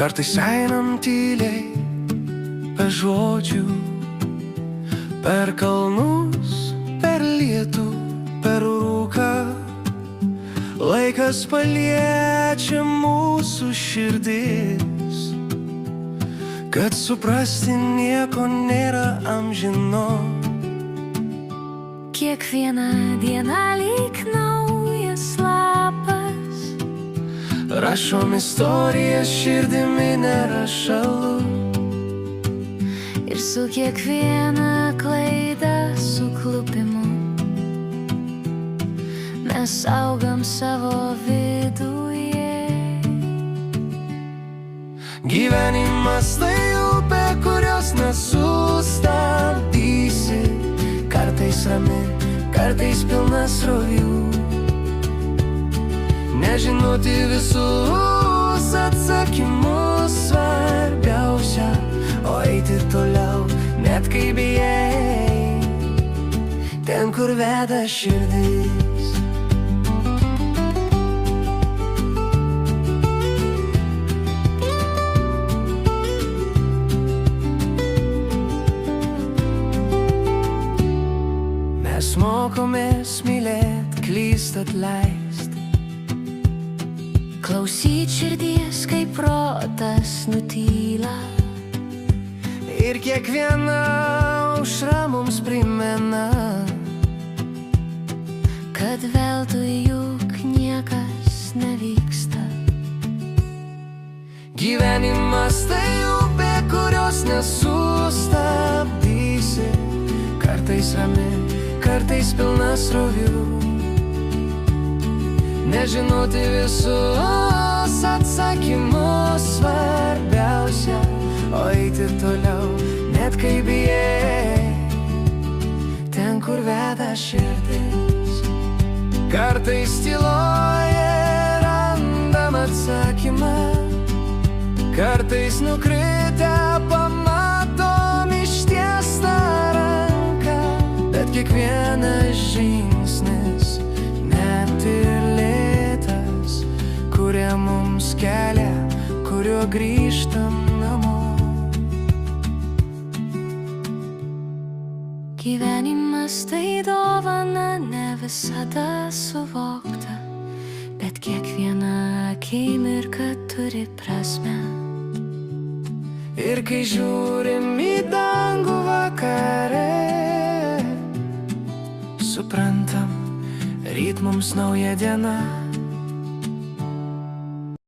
Kartais einam tyliai, be žodžių, per kalnus, per lietų, per rūką. Laikas paliečia mūsų širdis, kad suprasti nieko nėra amžino. Kiekviena diena lyg naujas lapas, rašom istorijas širdimi nerašalu. ir su kiekviena klaida suklupimu mes augam savo viduje. Gyvenimas tai upė, kurios nesustabdysi, kartais rami, kartais pilna srovių. Nežinoti visus atsakymus svarbiausia, o eiti toliau, net kai bijai, ten kur veda širdis. Mes mokomės mylėt, klyst, atleist, Klausyt širdies, kai protas nutyla, ir kiekviena aušra mums primena, kad veltui juk niekas nevyksta. gyvenimas tai upė, kurios nesustabdysi, kartais rami, kartais pilna srovių. Nežinoti visus atsakymus svarbiausia, o eiti toliau, net kai bijai, ten kur veda širdis. Kartais tyloje randam atsakymą, kartais nukritę pamatom ištiestą ranką, bet kiekvienas žingsnis, net ir lėtas, kuria mums kelią, kuriuo grįžtam namo. Gyvenimas tai dovana, ne visada suvokta, bet kiekviena akimirka turi prasmę. Ir kai žiūrim į dangų vakare, suprantam, ryt mums nauja diena.